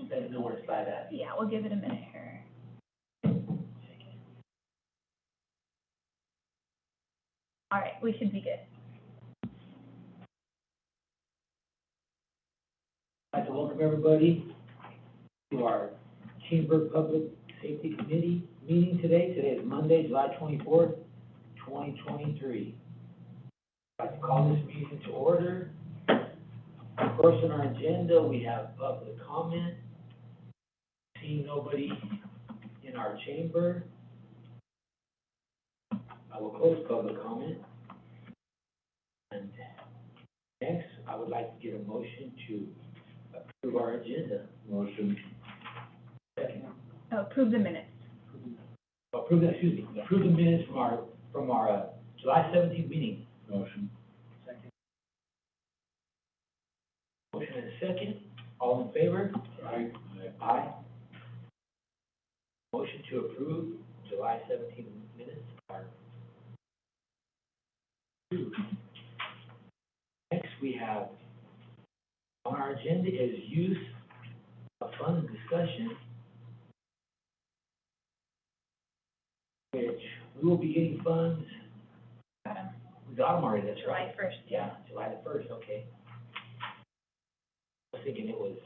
let them know where to slide at. Yeah, we'll give it a minute here. All right, we should be good. I'd like to welcome everybody to our Chamber Public Safety Committee meeting today. Today is Monday, July 24th, 2023. I'd like to call this meeting to order. Of course, on our agenda, we have public comment. Seeing nobody in our chamber, I will close public comment. And next, I would like to get a motion to approve our agenda. Motion. Second. Oh, approve the minutes. Approve the, excuse me, Yeah. approve the minutes from our July 17th meeting. Motion. Second. Motion and a second. All in favor? Aye. Aye. Motion to approve July 17th minutes are approved. Next, we have on our agenda is use of funds discussion, which we will be getting funds. Got 'em. We got them already, that's right. July 1st. Yeah, July the 1st, okay. I was thinking it was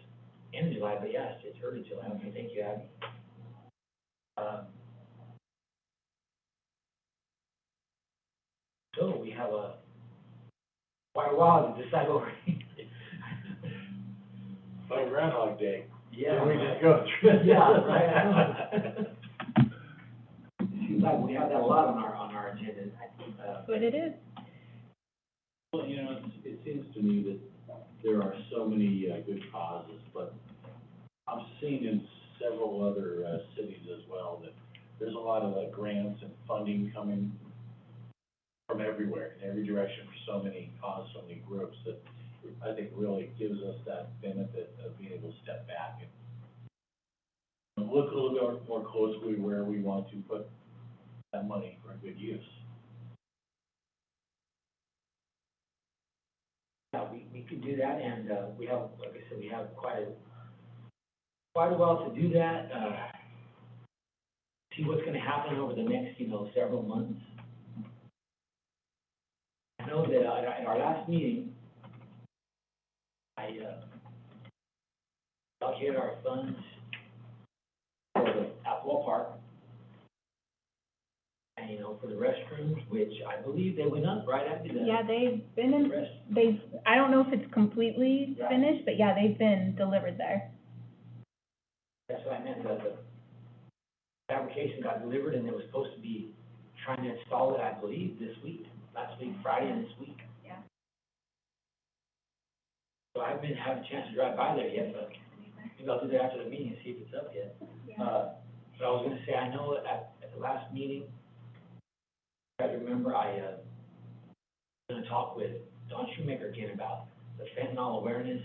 end of July, but yeah, it's early July. Okay, thank you, Abby. So we have quite a while to decide what we're Like Groundhog Day. Yeah. We just go through. Yeah, right, I know. It seems like we have that a lot on our agenda. That's what it is. Well, you know, it seems to me that there are so many good causes, but I've seen in several other cities as well that there's a lot of grants and funding coming from everywhere, in every direction, for so many causes, so many groups, that I think really gives us that benefit of being able to step back and look a little bit more closely where we want to put that money for good use. Yeah, we can do that, and we have, like I said, we have quite a while to do that. See what's going to happen over the next, several months. I know that at our last meeting, I allocated our funds for the Apple Park, and for the restrooms, which I believe they went up right after that. Yeah, they've been in, I don't know if it's completely Right. finished, but yeah, they've been delivered there. That's what I meant, the fabrication got delivered, and it was supposed to be trying to install it, I believe, this week, last week, Friday and this week. Yeah. So I haven't had a chance to drive by there yet, but maybe I'll do that after the meeting and see if it's up yet. Yeah. But I was gonna say, I know at the last meeting, I remember I, was gonna talk with Don Shoemaker again about the fentanyl awareness,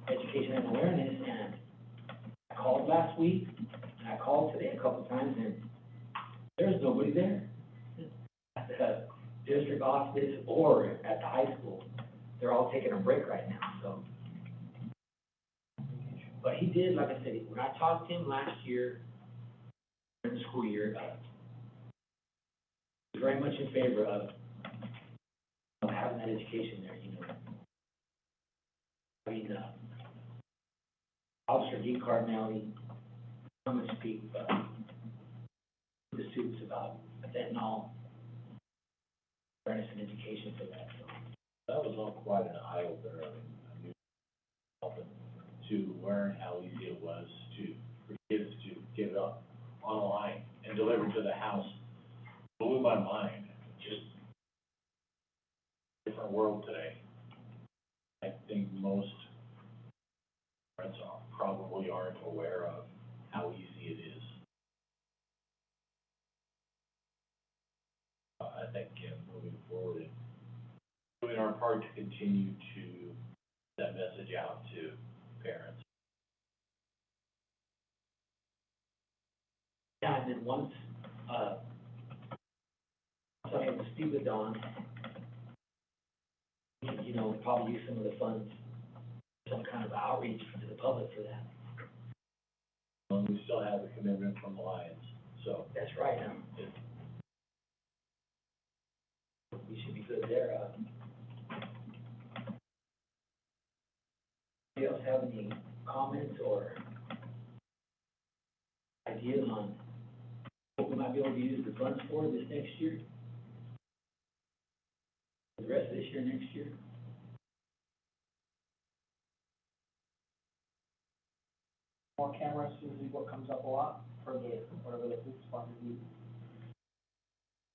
education and awareness, and I called last week, and I called today a couple times, and there's nobody there. At the district office or at the high school, they're all taking a break right now, so. But he did, like I said, when I talked to him last year, during the school year, he was very much in favor of having that education there, I mean, Officer G. Cardinelli, come and speak, to the students about fentanyl, awareness and education for that, so. That was all quite an eye-opener, I mean, to learn how easy it was for kids to get it up online and delivered to the house. Blew my mind, just different world today. I think most parents probably aren't aware of how easy it is. I think, moving forward and doing our part to continue to get that message out to parents. Yeah, and then once I had to speak with Don, probably use some of the funds, some kind of outreach to the public for that. still have a commitment from the Lions, so. That's right, we should be good there, anybody else have any comments or ideas on what we might be able to use the funds for this next year? The rest of this year, next year? More cameras seems to be what comes up a lot for the, whatever the police department needs.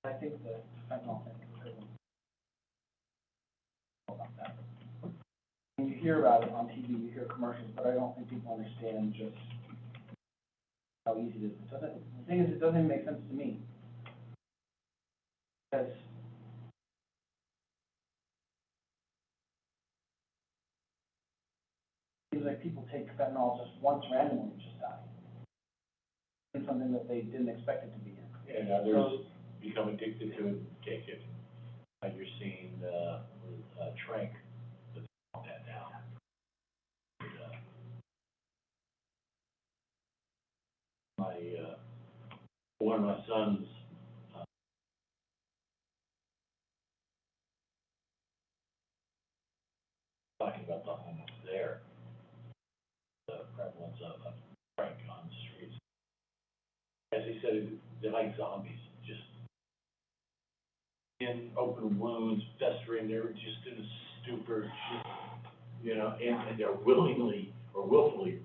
I think the fentanyl thing is a good one. About that. When you hear about it on TV, you hear commercials, but I don't think people understand just how easy it is. It doesn't, the thing is, it doesn't even make sense to me. Because it seems like people take fentanyl just once randomly and just die. It's something that they didn't expect it to be in. And others become addicted to it and take it. Like you're seeing, with, Trank, that's on that now. And, one of my sons, talking about the homeless there, the prevalence of Trank on the streets. As he said, they're like zombies, just in open wounds, festering, they're just in a stupor, just, you know, and they're willingly or willfully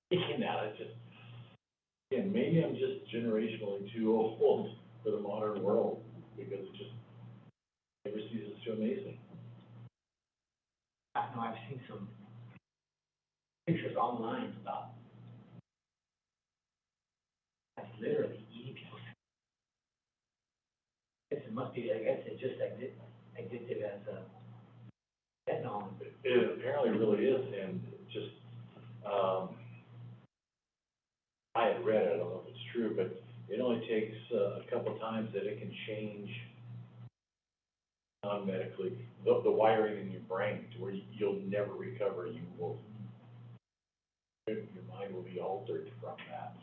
taking that. It's just, again, maybe I'm just generationally too old for the modern world, because it just never ceases to amaze me. I know I've seen some pictures online about that's literally eating people's. It must be, I guess it's just addictive as fentanyl. It apparently really is, and just, I had read it, I don't know if it's true, but it only takes a couple times that it can change non-medically, the wiring in your brain to where you'll never recover, you will, your mind will be altered from that.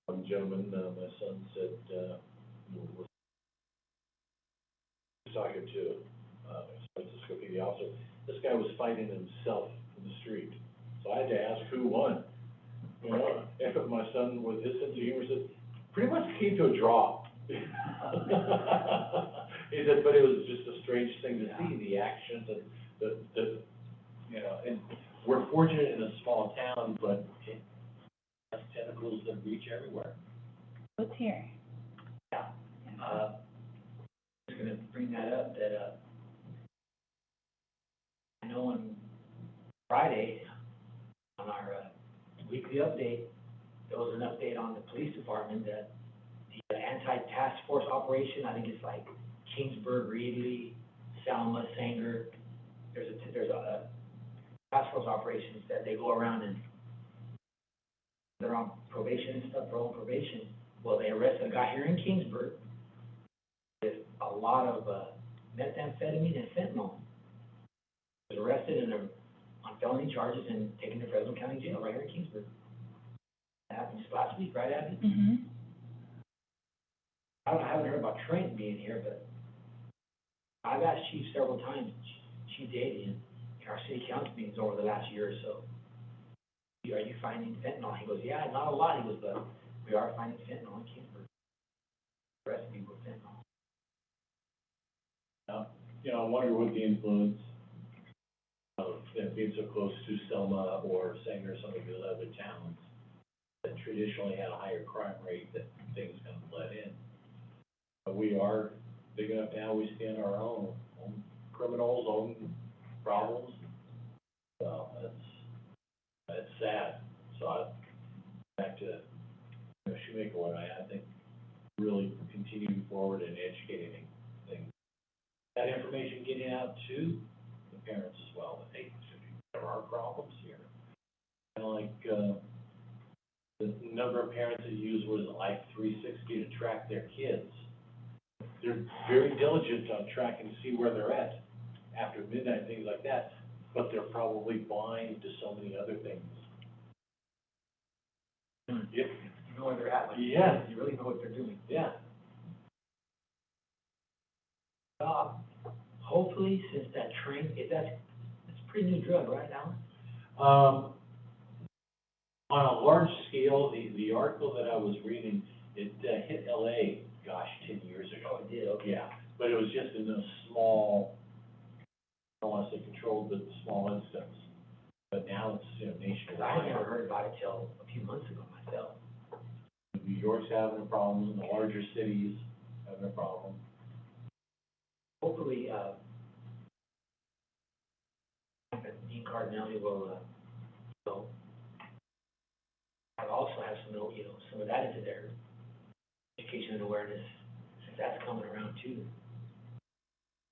One gentleman, my son said, was talking to, San Francisco PD officer, this guy was fighting himself in the street, so I had to ask who won. You know, and my son, with his sense of humor, said, pretty much came to a draw. He said, but it was just a strange thing to see, the actions and the, you know, and we're fortunate in a small town, but it has tentacles that reach everywhere. What's here? Yeah. Just gonna bring that up, that, I know on Friday, on our, weekly update, there was an update on the police department that the anti-task force operation, I think it's like Kingsburg, Reedley, Selma, Sanger, there's a task force operations that they go around and they're on probation and stuff, they're on probation. Well, they arrested a guy here in Kingsburg with a lot of, methamphetamine and fentanyl. He was arrested and they're on felony charges and taken to Fresno County Jail right here in Kingsburg. That happened just last week, right, Abby? Mm-hmm. I haven't heard about Trent being here, but I've asked Chief several times, Chief Davey, in our city council meetings over the last year or so, are you finding fentanyl? He goes, yeah, not a lot. He goes, but we are finding fentanyl in Kingsburg. The rest of people with fentanyl. You know, I wonder what the influence of them being so close to Selma or Sanger or some of the other towns that traditionally had a higher crime rate, that things kind of bled in. But we are big enough now, we stand our own criminals, own problems. So that's sad. So back to, Shoemaker, what I think really continuing forward and educating things. That information getting out to the parents as well, that hey, there are problems here. Kind of like, the number of parents that use what is it, Life 360 to track their kids. They're very diligent on tracking to see where they're at after midnight, things like that, but they're probably blind to so many other things. Yep. You know where they're at, like, Yeah. you really know what they're doing. Yeah. Hopefully, since that train, it's a pretty new drug, right, Alan? On a large scale, the article that I was reading, it hit LA, gosh, 10 years ago. Oh, it did, okay. Yeah, but it was just in a small, I don't want to say controlled, but small instance. But now it's, Because nationwide. I never heard about it till a few months ago myself. New York's having a problem, the larger cities having a problem. Hopefully, Dean Cardinelli will, I'll also have some of that into their education and awareness, since that's coming around too.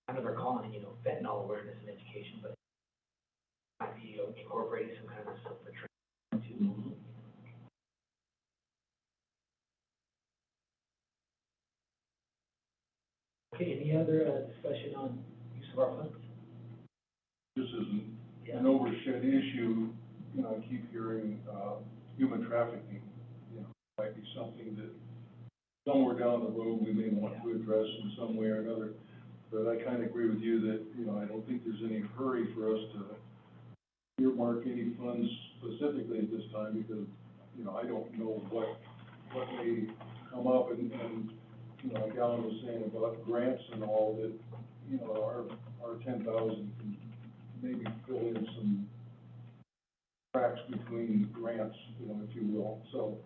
I know they're calling it, fentanyl awareness and education, but it might be incorporating some kind of stuff for training too. Okay, any other, discussion on use of our funds? This isn't Yeah. an overshed issue, I keep hearing, human trafficking, might be something that somewhere down the road we may want to address in some way or another. But I kind of agree with you that, I don't think there's any hurry for us to earmark any funds specifically at this time because, I don't know what may come up and, like Alan was saying about grants and all that, our 10,000 can maybe fill in some cracks between grants, if you will. So,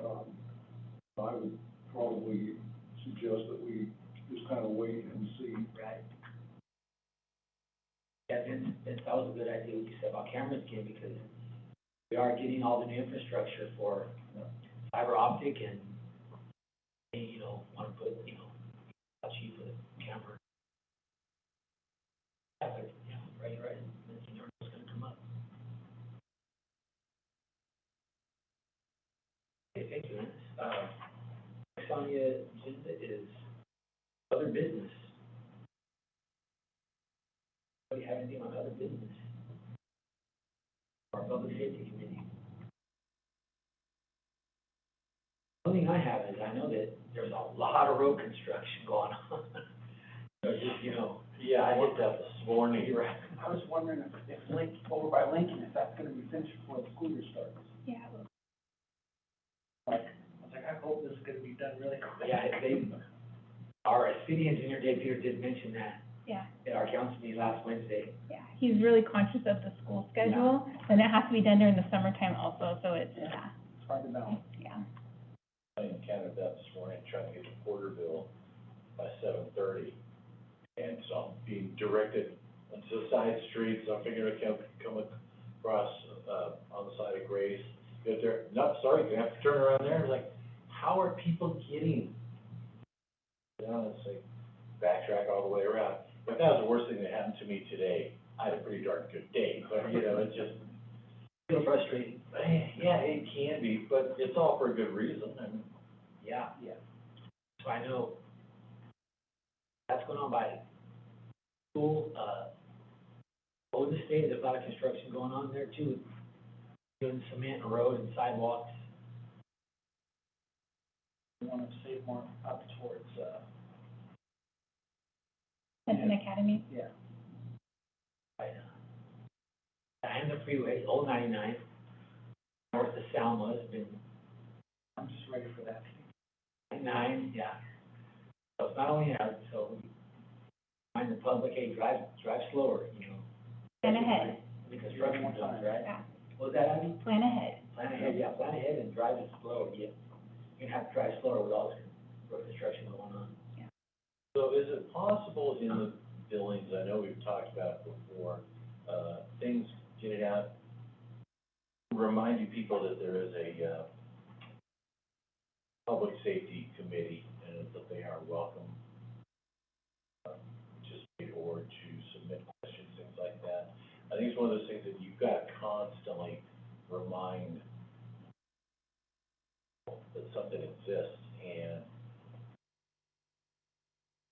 I would probably suggest that we just kind of wait and see. Right. Yeah, Vince, that was a good idea what you said about cameras again, because we are getting all the new infrastructure for fiber optic and, want to put, cheap for the camera. Yeah, but, right, it's gonna come up. Okay, thank you, Vince. Next on the agenda is other business. Do you have anything on other business? Our public safety committee. The only thing I have is, I know that there's a lot of road construction going on. So just, Yeah, I hit that this morning. you're right. I was wondering if over by Lincoln, if that's gonna be finished before the school year starts. Yeah, I was like, I hope this is gonna be done really quick. Yeah, our city engineer, Dave Peter, did mention that yeah, at our council meeting last Wednesday. yeah. He's really conscious of the school schedule, and it has to be done during the summertime also, so it's, Yeah. yeah, It's hard to balance. yeah. I encountered that this morning, trying to get to Porterville by 7:30. And so I'm being directed into the side streets, I'm figuring I can come across, on the side of Grace. Get there, no, sorry, you have to turn around there, it's like, how are people getting? It's like, backtrack all the way around. But that was the worst thing that happened to me today. I had a pretty darn good day, but, it's just, Feel frustrating. yeah, it can be, but it's all for a good reason, Yeah. Yeah. So I know that's going on by school, Golden State, there's a lot of construction going on there too. Doing cement and road and sidewalks. We wanna save more up towards, Benton Academy. yeah. Right, and the freeway, old 99, north of Salma has been I'm just ready for that. 99, yeah. So it's not only that, so remind the public, hey, drive slower, Plan ahead, The construction zones, right? yeah. What was that, Abby? Plan ahead. Plan ahead, yeah, plan ahead and drive it slow, yeah. You have to drive slower with all this road construction going on. So is it possible in the billings, I know we've talked about it before, things getting out, reminding people that there is a, public safety committee and that they are welcome, or to submit questions, things like that. I think it's one of those things that you've got to constantly remind that something exists, and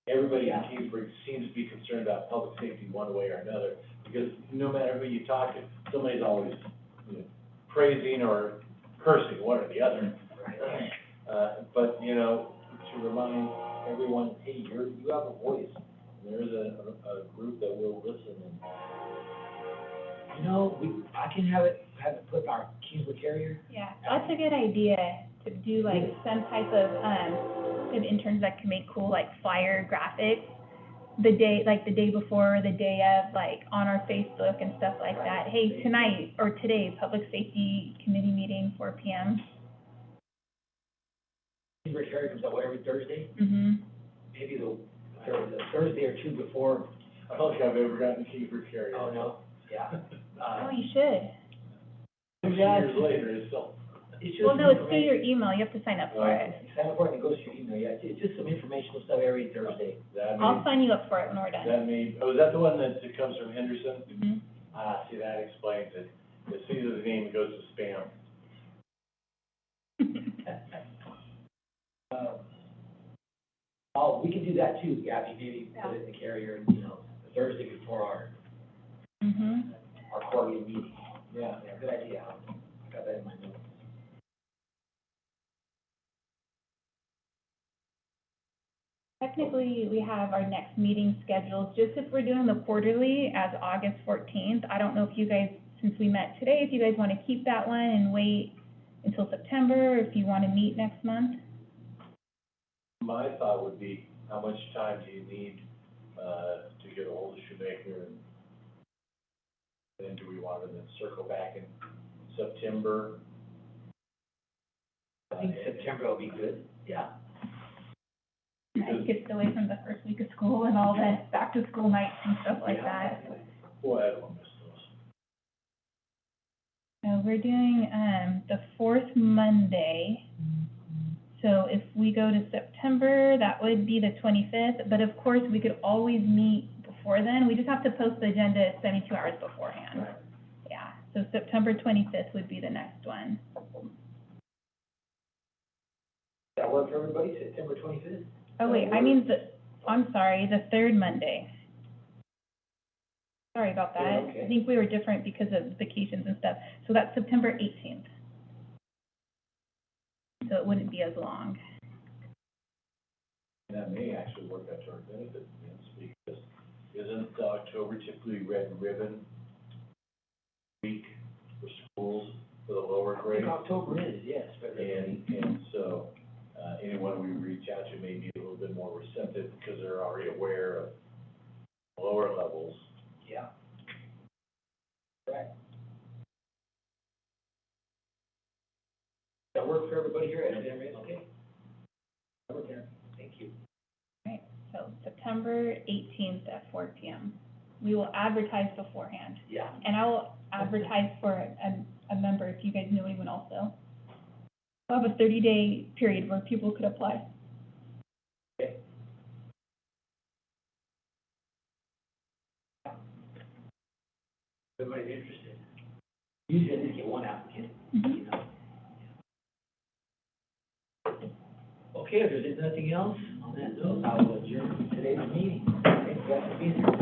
everybody in Kingsbury seems to be concerned about public safety one way or another, because no matter who you talk to, somebody's always, praising or cursing, one or the other. But, you know, to remind everyone, hey, you have a voice. There's a group that will listen and. You know, I can have it put in our Kingswood Carrier. Yeah, that's a good idea, to do like some type of, interns that can make cool, like, flyer graphics, the day before, the day of, like, on our Facebook and stuff like that. Hey, tonight, or today, Public Safety Committee meeting, 4 PM. Kingswood Carrier comes out, what, every Thursday? Mm-hmm. Maybe the Thursday or two before. I don't think I've ever gotten Kiefer Carrier. Oh, no, yeah. Oh, you should. 2 years later, it's still. It's just Well, no, it's through information. your email, you have to sign up for it. You sign up for it and it goes to your email, yeah, it's just some informational stuff every Thursday. I'll sign you up for it when we're done. Is that the one that comes from Henderson? Mhm. See, that explains it. As soon as the name goes to spam. Oh, we can do that too, Gabby, maybe put it in the Carrier, you know, the Thursday before Mhm. our quarterly meeting. Yeah, good idea, I got that in my notes. Technically, we have our next meeting scheduled, just if we're doing the quarterly, as August 14th. I don't know if you guys, since we met today, if you guys want to keep that one and wait until September, or if you want to meet next month. My thought would be, how much time do you need, to get a hold of Shoemaker? And then do we want to then circle back in September? I think September will be good, yeah. It gets away from the first week of school and all the back-to-school nights and stuff like that. Boy, I don't miss those. So we're doing, the fourth Monday. So if we go to September, that would be the 25th, but of course, we could always meet before then. We just have to post the agenda 72 hours beforehand. Right. Yeah, so September 25th would be the next one. That work for everybody, September 25th? Oh, wait, I mean, I'm sorry, the third Monday. Sorry about that. Yeah, okay. I think we were different because of vacations and stuff. So that's September 18th. So it wouldn't be as long. That may actually work out to our benefit, Vince, because isn't October typically Red Ribbon week for schools for the lower I grades? think October is, yes, but. And so, anyone we reach out to may be a little bit more receptive because they're already aware of lower levels. Yeah. Right. That work for everybody here at NRS, okay? Okay, thank you. Right, so September 18th at 4 PM. We will advertise beforehand. Yeah. And I will advertise for a member if you guys know anyone also. We'll have a 30-day period where people could apply. Okay. Everybody's interested. Usually I just get one applicant, Mhm. you know. Okay, if there's nothing else on that note, I will adjourn today's meeting. Thanks guys for being here.